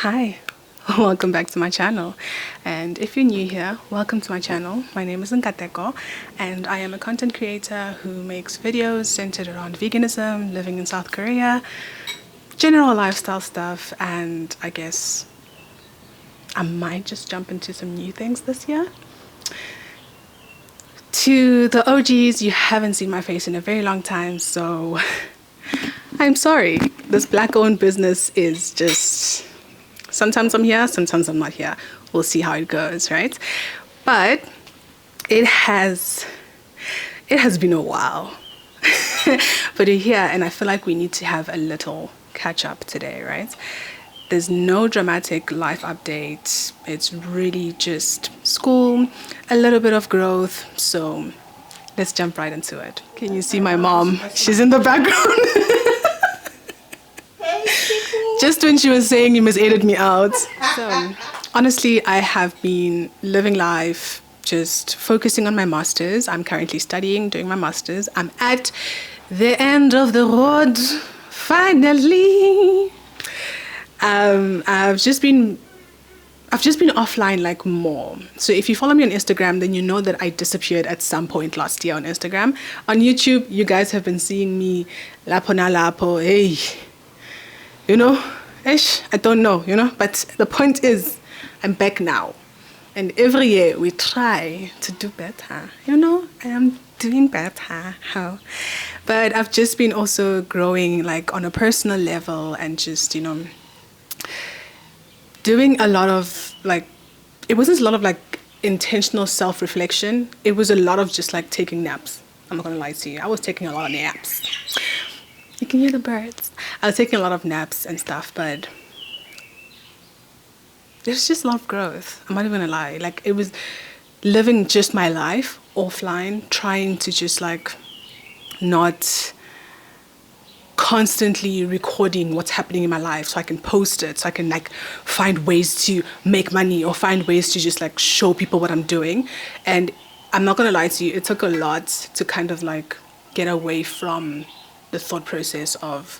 Hi, welcome back to my channel. And if you're new here, welcome to my channel. My name is Nkateko and I am a content creator who makes videos centered around veganism, living in South Korea, general lifestyle stuff, and I guess I might just jump into some new things this year. To the OGs, you haven't seen my face in a very long time, so I'm sorry. This black-owned business is just... sometimes I'm here, sometimes I'm not here. We'll see how it goes, right? But it has been a while. But you're here, and I feel like we need to have a little catch-up today, right? There's no dramatic life update. It's really just school, a little bit of growth. So let's jump right into it. Can you see my mom? She's in the background. Just when she was saying you must edit me out. So honestly, I have been living life, just focusing on my master's. I'm currently studying, doing my master's. I'm at the end of the road, finally. I've just been offline like more. So if you follow me on Instagram, then you know that I disappeared at some point last year on Instagram. On YouTube, you guys have been seeing me lapo na lapo, hey. You know, I don't know, but the point is, I'm back now. And every year we try to do better, I am doing better. How? But I've just been also growing like on a personal level and just, doing a lot of like, it wasn't a lot of like intentional self-reflection. It was a lot of just like taking naps. I'm not gonna lie to you. I was taking a lot of naps. You can hear the birds. I was taking a lot of naps and stuff, but there's just a lot of growth. I'm not even gonna lie. Like, it was living just my life offline, trying to just like not constantly recording what's happening in my life so I can post it, so I can like find ways to make money or find ways to just like show people what I'm doing. And I'm not gonna lie to you, it took a lot to kind of like get away from the thought process of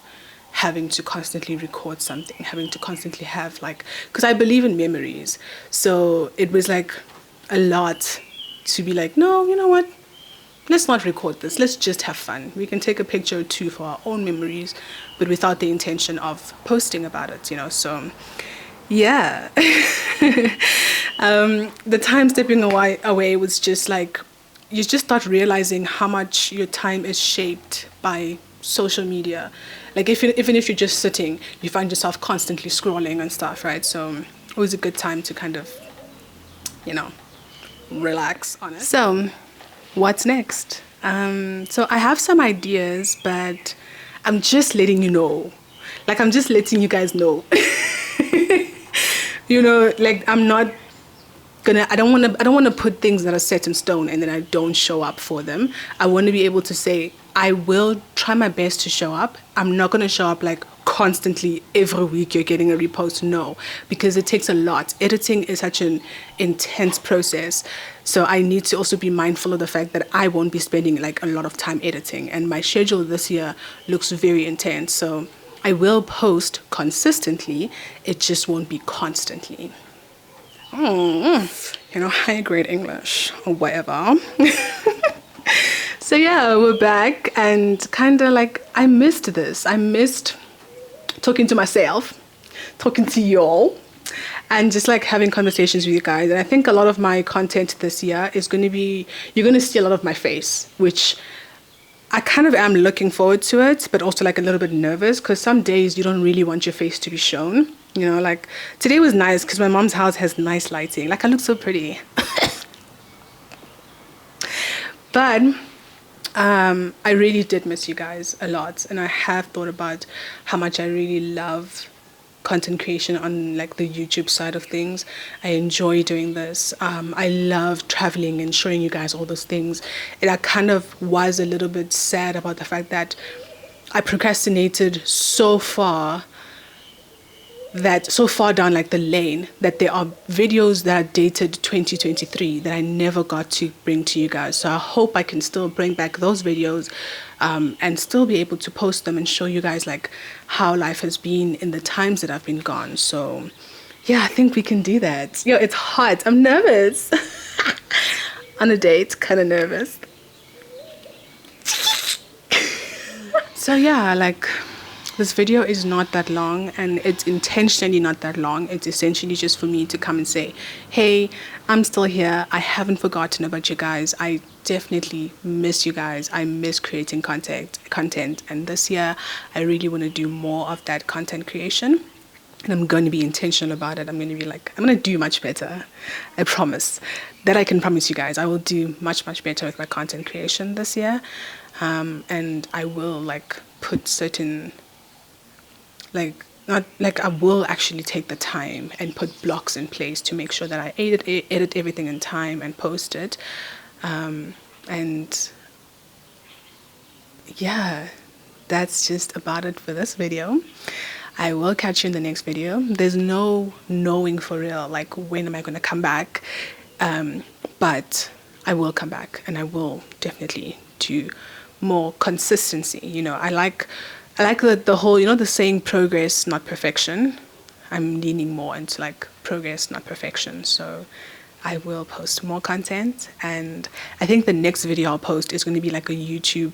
having to constantly record something, having to constantly have like, because I believe in memories. So it was like a lot to be like, no, you know what? Let's not record this. Let's just have fun. We can take a picture or two for our own memories, but without the intention of posting about it, So, yeah. The time stepping away was just like, you just start realizing how much your time is shaped by social media. Like even if you're just sitting, you find yourself constantly scrolling and stuff, right? So it was a good time to kind of, relax on it. So what's next? So I have some ideas, but I'm just letting you know. Like, I'm just letting you guys know. Like, I don't want to put things that are set in stone and then I don't show up for them. I want to be able to say I will try my best to show up. I'm not going to show up like constantly every week you're getting a repost. No, because it takes a lot. Editing is such an intense process. So I need to also be mindful of the fact that I won't be spending like a lot of time editing, and my schedule this year looks very intense. So I will post consistently. It just won't be constantly. High grade English or whatever. So yeah, we're back, and kind of like I missed this. I missed talking to myself, talking to y'all, and just like having conversations with you guys. And I think a lot of my content this year is going to be, you're going to see a lot of my face, which I kind of am looking forward to it, but also like a little bit nervous because some days you don't really want your face to be shown. Like today was nice because my mom's house has nice lighting. Like, I look so pretty. But I really did miss you guys a lot, and I have thought about how much I really love content creation on like the YouTube side of things. I enjoy doing this. I love traveling and showing you guys all those things. And I kind of was a little bit sad about the fact that I procrastinated so far that so far down like the lane that there are videos that are dated 2023 that I never got to bring to you guys. So I hope I can still bring back those videos and still be able to post them and show you guys like how life has been in the times that I've been gone. So yeah, I think we can do that. Yo, it's hot. I'm nervous. On a date, kind of nervous. So yeah, like this video is not that long, and it's intentionally not that long. It's essentially just for me to come and say, hey, I'm still here. I haven't forgotten about you guys. I definitely miss you guys. I miss creating content. And this year, I really want to do more of that content creation. And I'm going to be intentional about it. I'm going to do much better. I promise. That I can promise you guys. I will do much, much better with my content creation this year. And I will like put certain, like, not like I will actually take the time and put blocks in place to make sure that I edit everything in time and post it. And yeah, that's just about it for this video. I will catch you in the next video. There's no knowing for real, like when am I going to come back? But I will come back, and I will definitely do more consistency. You know, I like the whole, you know, the saying progress, not perfection. I'm leaning more into like progress, not perfection. So I will post more content, and I think the next video I'll post is going to be like a YouTube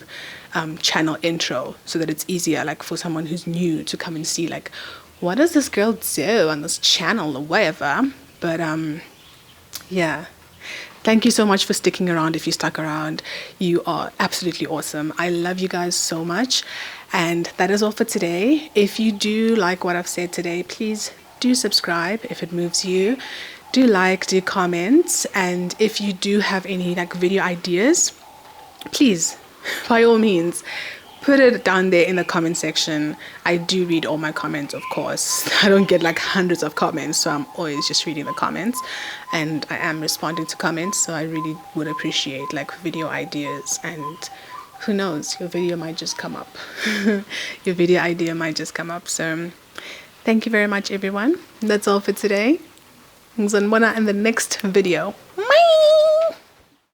channel intro, so that it's easier like for someone who's new to come and see like, what does this girl do on this channel or whatever. But yeah, thank you so much for sticking around. If you stuck around, you are absolutely awesome. I love you guys so much. And that is all for today. If you do like what I've said today, please do subscribe if it moves you. Do like, do comment. And if you do have any like video ideas, please, by all means, put it down there in the comment section. I do read all my comments, of course. I don't get like hundreds of comments, so I'm always just reading the comments, and I am responding to comments. So I really would appreciate like video ideas, and who knows, your video might just come up. Your video idea might just come up. So thank you very much, everyone. That's all for today. Ngizonibona in the next video. Bye.